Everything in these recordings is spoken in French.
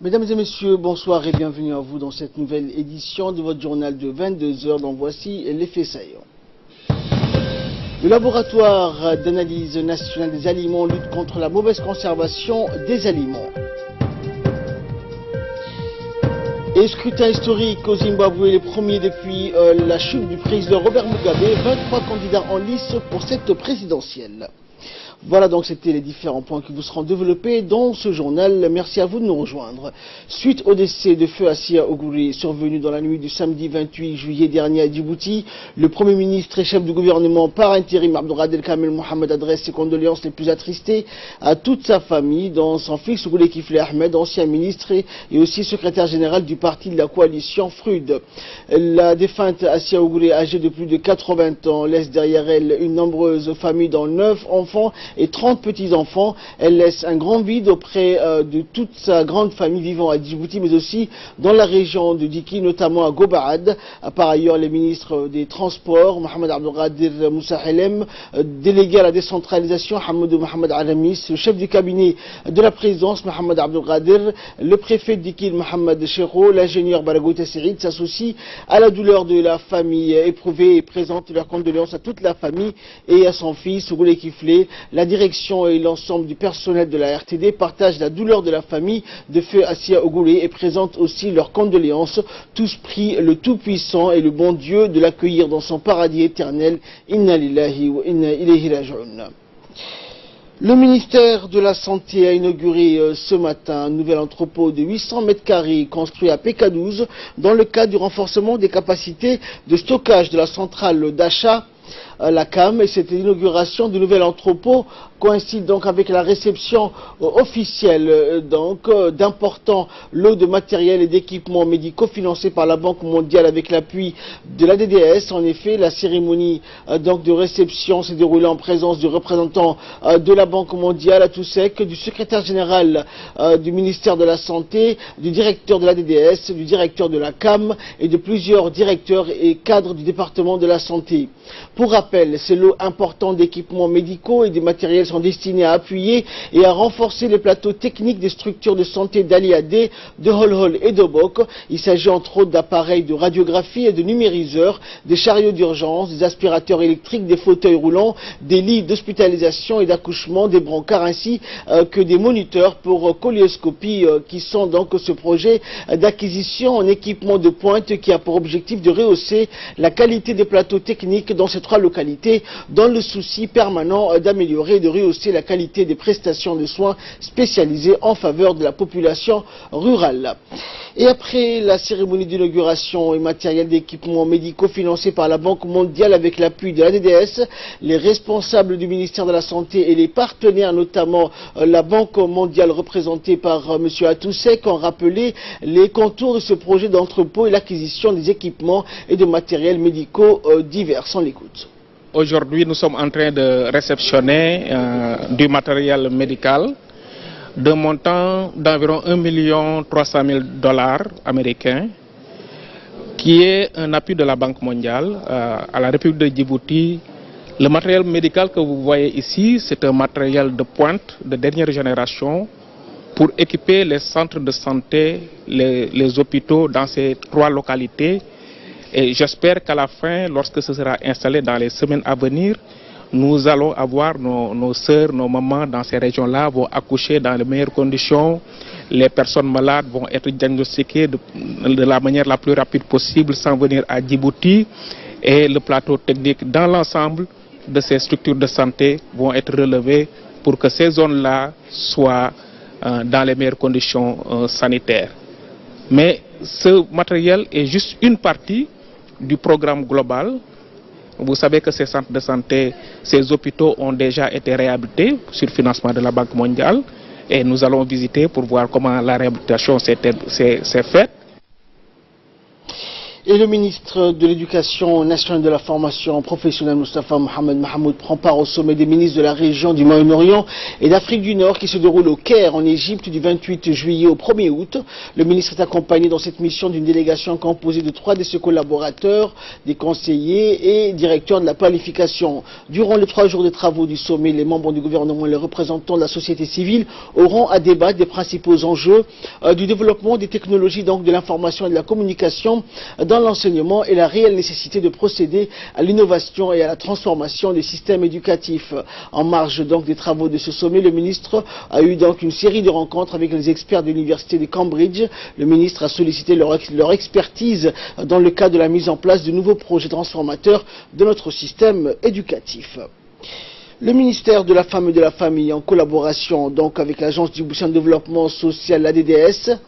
Mesdames et messieurs, bonsoir et bienvenue à vous dans cette nouvelle édition de votre journal de 22 h dont voici les faits saillants. Le laboratoire d'analyse nationale des aliments lutte contre la mauvaise conservation des aliments. Et scrutin historique au Zimbabwe, les premiers depuis la chute du président Robert Mugabe, 23 candidats en lice pour cette présidentielle. Voilà donc c'était les différents points qui vous seront développés dans ce journal. Merci à vous de nous rejoindre. Suite au décès de Feu Assia Ougouré survenu dans la nuit du samedi 28 juillet dernier à Djibouti, le Premier ministre et chef du gouvernement par intérim Abdelkader Kamel Mohamed adresse ses condoléances les plus attristées à toute sa famille, dont son fils Ougouré Kifle Ahmed, ancien ministre et aussi secrétaire général du parti de la coalition FRUD. La défunte Assia Ougouré, âgée de plus de 80 ans, laisse derrière elle une nombreuse famille dont 9 enfants et 30 petits-enfants. Elle laisse un grand vide auprès de toute sa grande famille vivant à Djibouti, mais aussi dans la région de Diki, notamment à Gobaad. Par ailleurs, les ministres des Transports, Mohamed Abdelkader Moussa Helem, délégué à la décentralisation, Hamoud Mohamed Aramis, le chef du cabinet de la présidence, Mohamed Abdelkader, le préfet de Diki, Mohamed Chero, l'ingénieur Baragout Saïd s'associent à la douleur de la famille éprouvée et présentent leurs condoléances à toute la famille et à son fils, Ougouré Kifle. La direction et l'ensemble du personnel de la RTD partagent la douleur de la famille de Feu Assia Ougouré et présentent aussi leurs condoléances. Tous prient le Tout-Puissant et le bon Dieu de l'accueillir dans son paradis éternel. Inna lillahi wa inna ilayhi raji'un. Le ministère de la Santé a inauguré ce matin un nouvel entrepôt de 800 mètres carrés construit à PK12 dans le cadre du renforcement des capacités de stockage de la centrale d'achat la CAM, et cette inauguration du nouvel entrepôt coïncide donc avec la réception officielle d'importants lots de matériel et d'équipements médicaux financés par la Banque mondiale avec l'appui de la DDS. En effet, la cérémonie de réception s'est déroulée en présence du représentant de la Banque mondiale à Toussek, du secrétaire général du ministère de la Santé, du directeur de la DDS, du directeur de la CAM et de plusieurs directeurs et cadres du département de la santé. Pour rappel, ces lots importants d'équipements médicaux et des matériels sont destinés à appuyer et à renforcer les plateaux techniques des structures de santé d'Aliadé, de Holhol et de Bok. Il s'agit entre autres d'appareils de radiographie et de numériseurs, des chariots d'urgence, des aspirateurs électriques, des fauteuils roulants, des lits d'hospitalisation et d'accouchement, des brancards ainsi que des moniteurs pour colioscopie qui sont donc ce projet d'acquisition en équipement de pointe qui a pour objectif de rehausser la qualité des plateaux techniques dans ces 3 localités dans le souci permanent d'améliorer et de rehausser la qualité des prestations de soins spécialisées en faveur de la population rurale. Et après la cérémonie d'inauguration et matériel d'équipements médicaux financés par la Banque mondiale avec l'appui de la DDS, les responsables du ministère de la Santé et les partenaires, notamment la Banque mondiale représentée par M. Atousek, ont rappelé les contours de ce projet d'entrepôt et l'acquisition des équipements et de matériels médicaux divers. On l'écoute. Aujourd'hui, nous sommes en train de réceptionner du matériel médical d'un montant d'environ 1 300 000 $ américains, qui est un appui de la Banque mondiale à la République de Djibouti. Le matériel médical que vous voyez ici, c'est un matériel de pointe de dernière génération pour équiper les centres de santé, les hôpitaux dans ces 3 localités. Et j'espère qu'à la fin, lorsque ce sera installé dans les semaines à venir, nous allons avoir nos sœurs, nos mamans dans ces régions-là vont accoucher dans les meilleures conditions. Les personnes malades vont être diagnostiquées de la manière la plus rapide possible sans venir à Djibouti. Et le plateau technique dans l'ensemble de ces structures de santé vont être relevés pour que ces zones-là soient dans les meilleures conditions sanitaires. Mais ce matériel est juste une partie du programme global. Vous savez que ces centres de santé, ces hôpitaux ont déjà été réhabilités sur financement de la Banque mondiale et nous allons visiter pour voir comment la réhabilitation s'est faite. Et le ministre de l'Éducation nationale et de la formation professionnelle, Moustapha Mohamed Mahmoud, prend part au sommet des ministres de la région du Moyen-Orient et d'Afrique du Nord qui se déroule au Caire, en Égypte, du 28 juillet au 1er août. Le ministre est accompagné dans cette mission d'une délégation composée de 3 de ses collaborateurs, des conseillers et directeurs de la planification. Durant les 3 jours de travaux du sommet, les membres du gouvernement et les représentants de la société civile auront à débattre des principaux enjeux du développement des technologies, donc de l'information et de la communication dans l'enseignement et la réelle nécessité de procéder à l'innovation et à la transformation des systèmes éducatifs. En marge donc des travaux de ce sommet, le ministre a eu donc une série de rencontres avec les experts de l'université de Cambridge. Le ministre a sollicité leur expertise dans le cadre de la mise en place de nouveaux projets transformateurs de notre système éducatif. Le ministère de la Femme et de la Famille, en collaboration donc avec l'Agence djiboutienne de développement social, l'ADDS,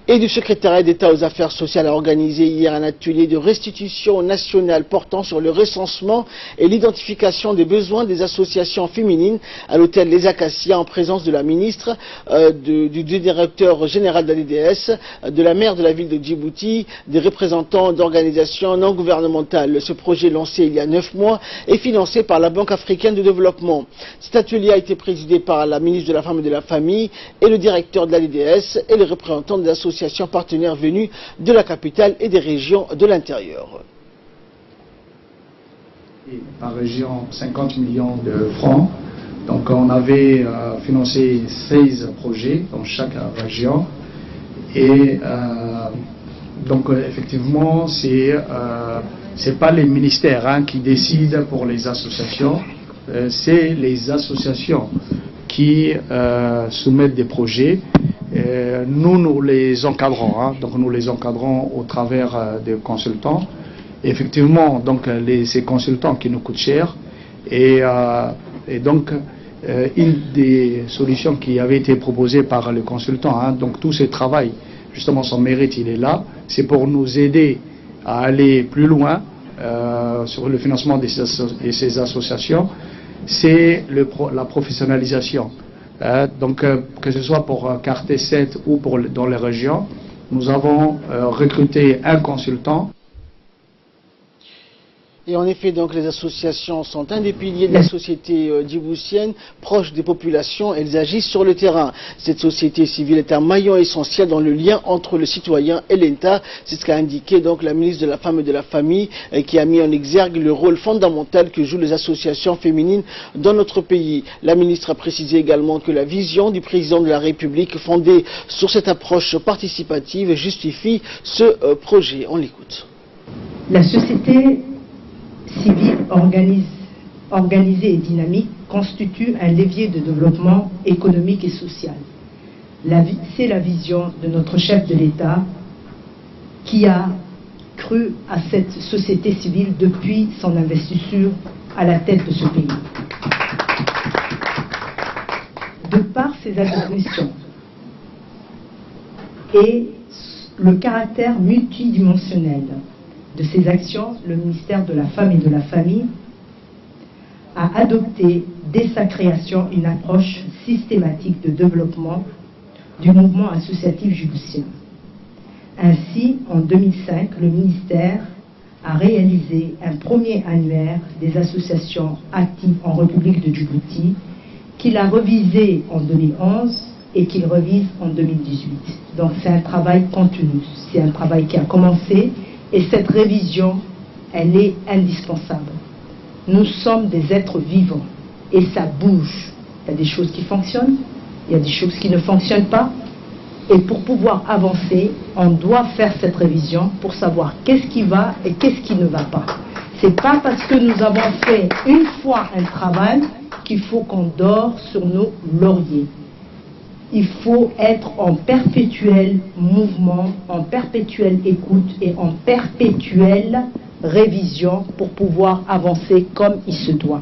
et du secrétariat d'État aux affaires sociales, a organisé hier un atelier de restitution nationale portant sur le recensement et l'identification des besoins des associations féminines à l'hôtel Les Acacias, en présence de la ministre, du directeur général de l'ADDS, de la maire de la ville de Djibouti, des représentants d'organisations non gouvernementales. Ce projet, lancé il y a 9 mois, est financé par la Banque africaine de développement. Cet atelier a été présidé par la ministre de la Femme et de la Famille et le directeur de l'ADDS et les représentants des associations partenaires venus de la capitale et des régions de l'intérieur. Par région, 50 millions de francs. Donc on avait financé 16 projets dans chaque région. Et donc effectivement, c'est pas les ministères qui décident pour les associations, c'est les associations qui soumettent des projets. Nous les encadrons, donc nous les encadrons au travers des consultants. Effectivement, donc ces consultants qui nous coûtent cher, et donc une des solutions qui avait été proposée par les consultants, donc tout ce travail, justement son mérite il est là, c'est pour nous aider à aller plus loin sur le financement de ces associations, c'est la professionnalisation. Donc que ce soit pour Quartier 7 ou dans les régions, nous avons recruté un consultant. Et en effet, donc, les associations sont un des piliers de la société djiboutienne, proche des populations. Elles agissent sur le terrain. Cette société civile est un maillon essentiel dans le lien entre le citoyen et l'État. C'est ce qu'a indiqué donc la ministre de la Femme et de la Famille, qui a mis en exergue le rôle fondamental que jouent les associations féminines dans notre pays. La ministre a précisé également que la vision du président de la République, fondée sur cette approche participative, justifie ce projet. On l'écoute. La société civile organisée et dynamique constitue un levier de développement économique et social. C'est la vision de notre chef de l'État qui a cru à cette société civile depuis son investiture à la tête de ce pays. De par ses attributions et le caractère multidimensionnel de ces actions, le ministère de la Femme et de la Famille a adopté dès sa création une approche systématique de développement du mouvement associatif djiboutien. Ainsi, en 2005, le ministère a réalisé un premier annuaire des associations actives en République de Djibouti, qu'il a revisé en 2011 et qu'il revise en 2018. Donc c'est un travail continu, c'est un travail qui a commencé. Et cette révision, elle est indispensable. Nous sommes des êtres vivants et ça bouge. Il y a des choses qui fonctionnent, il y a des choses qui ne fonctionnent pas. Et pour pouvoir avancer, on doit faire cette révision pour savoir qu'est-ce qui va et qu'est-ce qui ne va pas. C'est pas parce que nous avons fait une fois un travail qu'il faut qu'on dort sur nos lauriers. Il faut être en perpétuel mouvement, en perpétuelle écoute et en perpétuelle révision pour pouvoir avancer comme il se doit.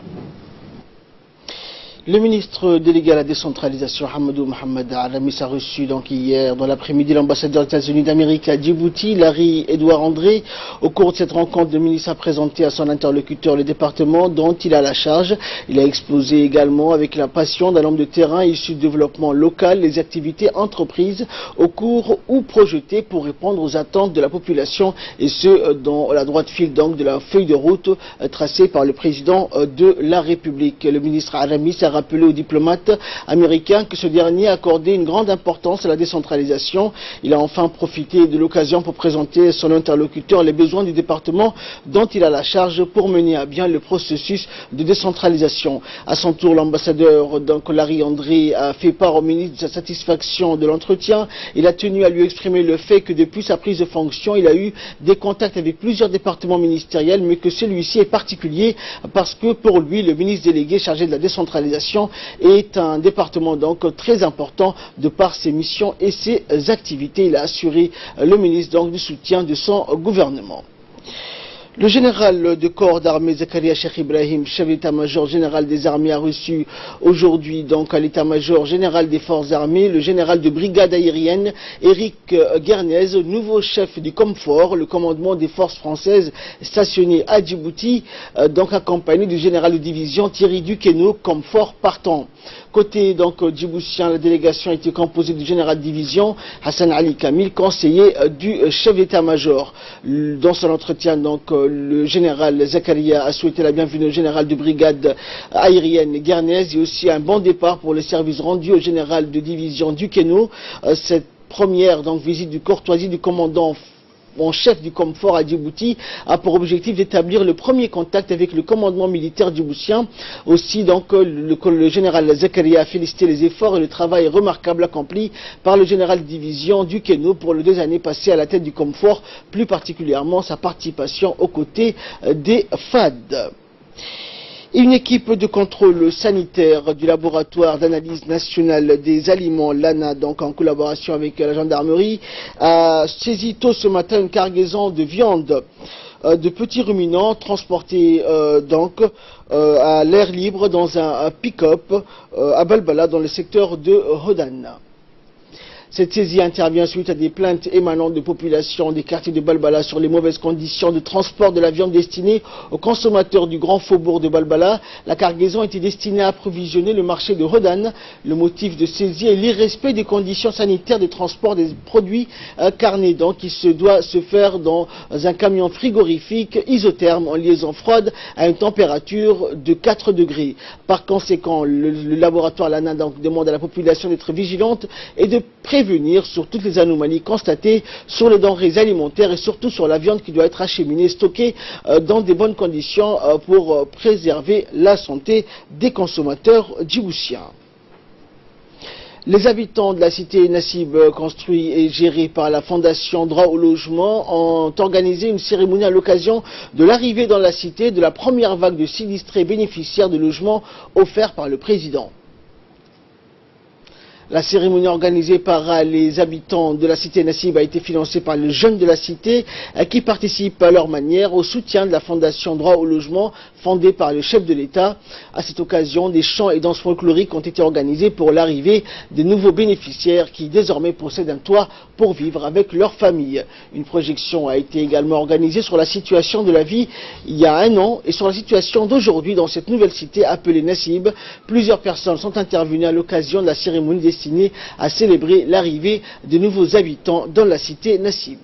Le ministre délégué à la décentralisation, Hamadou Mohamed Aramis, a reçu donc hier dans l'après-midi l'ambassadeur des États-Unis d'Amérique à Djibouti, Larry Edouard André. Au cours de cette rencontre, le ministre a présenté à son interlocuteur le département dont il a la charge. Il a exposé également avec la passion d'un homme de terrain issu du développement local les activités entreprises au cours ou projetées pour répondre aux attentes de la population, et ce dans la droite file donc de la feuille de route tracée par le président de la République. Le ministre Aramis a rappelé aux diplomates américains que ce dernier a accordé une grande importance à la décentralisation. Il a enfin profité de l'occasion pour présenter à son interlocuteur les besoins du département dont il a la charge pour mener à bien le processus de décentralisation. À son tour, l'ambassadeur Larry André a fait part au ministre de sa satisfaction de l'entretien. Il a tenu à lui exprimer le fait que depuis sa prise de fonction, il a eu des contacts avec plusieurs départements ministériels, mais que celui-ci est particulier parce que pour lui, le ministre délégué chargé de la décentralisation est un département donc très important de par ses missions et ses activités. Il a assuré le ministre donc du soutien de son gouvernement. Le général de corps d'armée Zakaria Cheikh Ibrahim, chef d'état-major général des armées, a reçu aujourd'hui donc à l'état-major général des forces armées le général de brigade aérienne Éric Guernez, nouveau chef du COMFOR, le commandement des forces françaises stationnées à Djibouti, donc accompagné du général de division Thierry Duquesneau, COMFOR partant. Côté donc djiboutien, la délégation a été composée du général de division Hassan Ali Kamil, conseiller du chef d'état-major. Dans son entretien, donc, le général Zakaria a souhaité la bienvenue au général de brigade aérienne Guernez et aussi un bon départ pour le service rendu au général de division Duquesneau. Cette première donc visite de courtoisie du commandant en chef du COMFOR à Djibouti a pour objectif d'établir le premier contact avec le commandement militaire djiboutien. Aussi, donc, le général Zakaria a félicité les efforts et le travail remarquable accompli par le général de division Duquesneau pour les 2 années passées à la tête du COMFOR, plus particulièrement sa participation aux côtés des FAD. Une équipe de contrôle sanitaire du laboratoire d'analyse nationale des aliments, l'ANA, donc en collaboration avec la gendarmerie, a saisi tôt ce matin une cargaison de viande de petits ruminants transportés à l'air libre dans un pick-up à Balbala dans le secteur de Hodan. Cette saisie intervient suite à des plaintes émanant de populations des quartiers de Balbala sur les mauvaises conditions de transport de la viande destinée aux consommateurs du grand faubourg de Balbala. La cargaison était destinée à approvisionner le marché de Hodan. Le motif de saisie est l'irrespect des conditions sanitaires de transport des produits carnés, donc qui se doit se faire dans un camion frigorifique isotherme en liaison froide à une température de 4 degrés. Par conséquent, le laboratoire LANA demande à la population d'être vigilante et de prévenir sur toutes les anomalies constatées sur les denrées alimentaires et surtout sur la viande qui doit être acheminée, stockée dans de bonnes conditions pour préserver la santé des consommateurs djiboutiens. Les habitants de la cité Nassib, construite et gérée par la Fondation Droit au Logement, ont organisé une cérémonie à l'occasion de l'arrivée dans la cité de la première vague de sinistrés bénéficiaires de logements offerts par le président. La cérémonie organisée par les habitants de la cité Nassib a été financée par les jeunes de la cité qui participent à leur manière au soutien de la Fondation Droit au Logement fondée par le chef de l'État. À cette occasion, des chants et danses folkloriques ont été organisés pour l'arrivée des nouveaux bénéficiaires qui désormais possèdent un toit pour vivre avec leur famille. Une projection a été également organisée sur la situation de la vie il y a 1 an et sur la situation d'aujourd'hui dans cette nouvelle cité appelée Nassib. Plusieurs personnes sont intervenues à l'occasion de la cérémonie destinée à célébrer l'arrivée de nouveaux habitants dans la cité Nassib.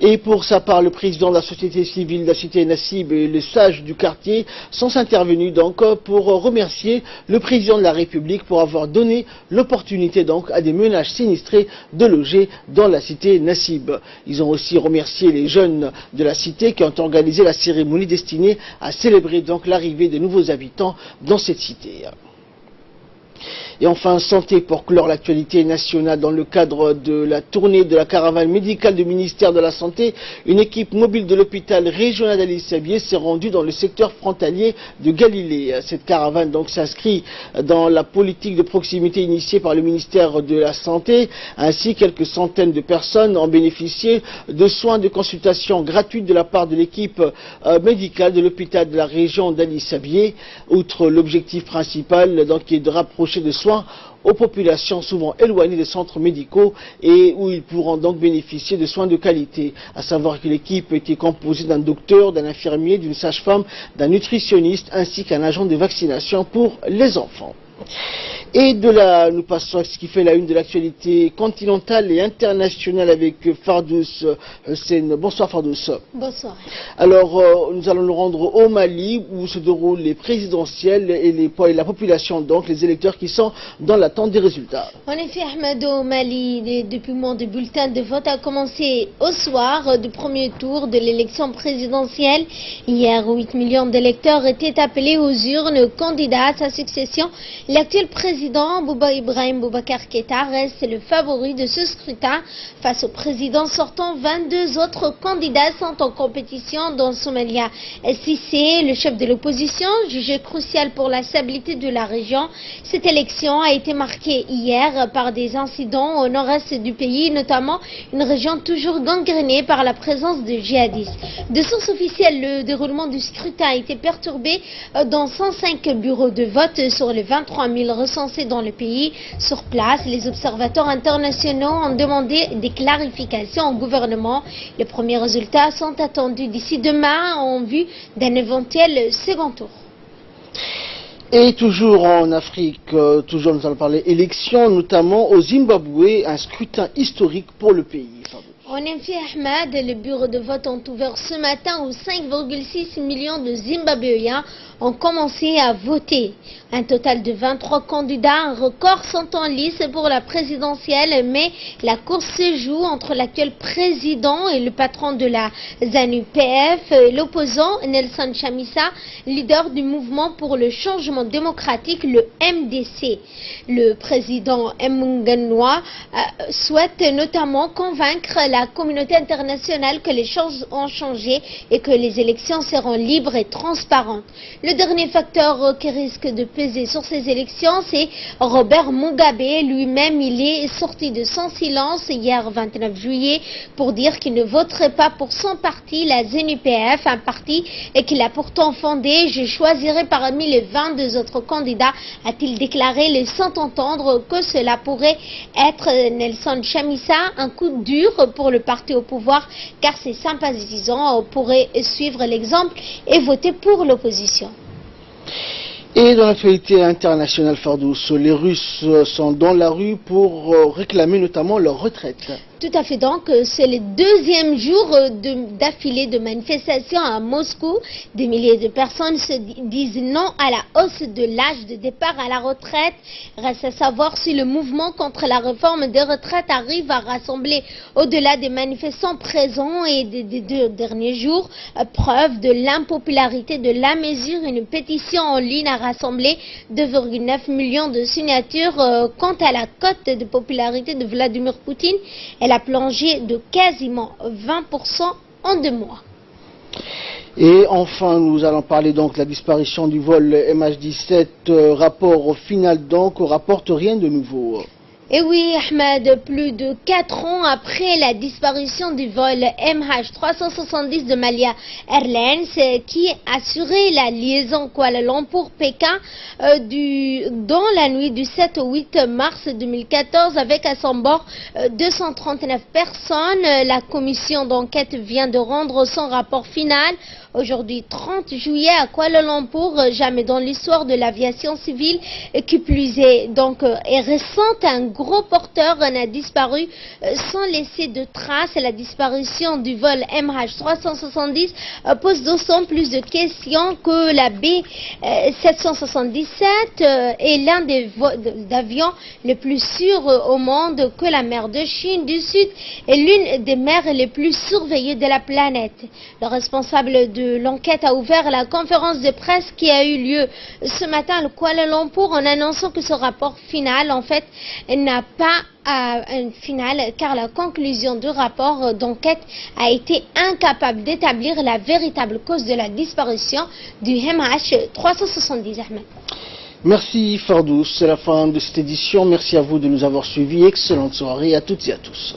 Et pour sa part, le président de la société civile de la cité Nassib et les sages du quartier sont intervenus donc pour remercier le président de la République pour avoir donné l'opportunité donc à des ménages sinistrés de loger dans la cité Nassib. Ils ont aussi remercié les jeunes de la cité qui ont organisé la cérémonie destinée à célébrer donc l'arrivée de nouveaux habitants dans cette cité. Et enfin, santé pour clore l'actualité nationale. Dans le cadre de la tournée de la caravane médicale du ministère de la Santé, une équipe mobile de l'hôpital régional d'Ali Sabié s'est rendue dans le secteur frontalier de Galilée. Cette caravane donc s'inscrit dans la politique de proximité initiée par le ministère de la Santé. Ainsi, quelques centaines de personnes ont bénéficié de soins de consultation gratuites de la part de l'équipe médicale de l'hôpital de la région d'Ali Sabié. Outre l'objectif principal donc, qui est de rapprocher de soins aux populations souvent éloignées des centres médicaux et où ils pourront donc bénéficier de soins de qualité. À savoir que l'équipe était composée d'un docteur, d'un infirmier, d'une sage-femme, d'un nutritionniste ainsi qu'un agent de vaccination pour les enfants. Et de là, nous passons à ce qui fait la une de l'actualité continentale et internationale avec Fardous Hussein. Bonsoir Fardous. Bonsoir. Alors, nous allons nous rendre au Mali où se déroulent les présidentielles et la population, donc les électeurs qui sont dans l'attente des résultats. En effet, Ahmed, au Mali, le dépouillement des bulletins de vote a commencé au soir du premier tour de l'élection présidentielle. Hier, 8 millions d'électeurs étaient appelés aux urnes, candidats à sa succession. L'actuel président Ibrahim Boubacar Keïta reste le favori de ce scrutin. Face au président sortant, 22 autres candidats sont en compétition, dont Soumaïla Cissé, le chef de l'opposition, jugé crucial pour la stabilité de la région. Cette élection a été marquée hier par des incidents au nord-est du pays, notamment une région toujours gangrénée par la présence de djihadistes. De sources officielles, le déroulement du scrutin a été perturbé dans 105 bureaux de vote sur les 23 000 recensés dans le pays. Sur place, les observateurs internationaux ont demandé des clarifications au gouvernement. Les premiers résultats sont attendus d'ici demain en vue d'un éventuel second tour. Et toujours en Afrique, toujours nous allons parler élections, notamment au Zimbabwe, un scrutin historique pour le pays. En effet, Ahmed, les bureaux de vote ont ouvert ce matin où 5,6 millions de Zimbabwéens ont commencé à voter. Un total de 23 candidats, un record, sont en lice pour la présidentielle, mais la course se joue entre l'actuel président et le patron de la ZANU-PF, l'opposant Nelson Chamisa, leader du mouvement pour le changement démocratique, le MDC. Le président Mnangagwa souhaite notamment convaincre la communauté internationale que les choses ont changé et que les élections seront libres et transparentes. Le dernier facteur qui risque de peser sur ces élections, c'est Robert Mugabe. Lui-même, il est sorti de son silence hier 29 juillet pour dire qu'il ne voterait pas pour son parti, la ZANU-PF, un parti qu'il a pourtant fondé. Je choisirai parmi les 22 autres candidats, a-t-il déclaré, laissant entendre que cela pourrait être Nelson Chamisa, un coup dur pour le parti au pouvoir, car ses sympathisants pourraient suivre l'exemple et voter pour l'opposition. Et dans l'actualité internationale, Fardous, les Russes sont dans la rue pour réclamer notamment leur retraite. Tout à fait, donc c'est le deuxième jour d'affilée de manifestations à Moscou. Des milliers de personnes se disent non à la hausse de l'âge de départ à la retraite. Reste à savoir si le mouvement contre la réforme des retraites arrive à rassembler au-delà des manifestants présents et des 2 derniers jours. Preuve de l'impopularité de la mesure, une pétition en ligne a rassemblé 2,9 millions de signatures. Quant à la cote de popularité de Vladimir Poutine, elle a plongé de quasiment 20% en 2 mois. Et enfin, nous allons parler donc de la disparition du vol MH17. Rapport au final donc, rapporte rien de nouveau. Et oui, Ahmed, plus de 4 ans après la disparition du vol MH370 de Malia Airlines, qui assurait la liaison Kuala Lumpur-Pékin dans la nuit du 7 au 8 mars 2014 avec à son bord 239 personnes. La commission d'enquête vient de rendre son rapport final. Aujourd'hui, 30 juillet à Kuala Lumpur, jamais dans l'histoire de l'aviation civile, qui plus est donc est récente, un gros porteur n'a disparu sans laisser de traces. La disparition du vol MH370 pose d'autant plus de questions que la B777 est l'un des avions les plus sûrs au monde, que la mer de Chine du Sud est l'une des mers les plus surveillées de la planète. Le responsable de l'enquête a ouvert la conférence de presse qui a eu lieu ce matin à Kuala Lumpur en annonçant que ce rapport final, en fait, n'a pas un final car la conclusion du rapport d'enquête a été incapable d'établir la véritable cause de la disparition du MH370. Ahmed. Merci Fardous, c'est la fin de cette édition. Merci à vous de nous avoir suivis. Excellente soirée à toutes et à tous.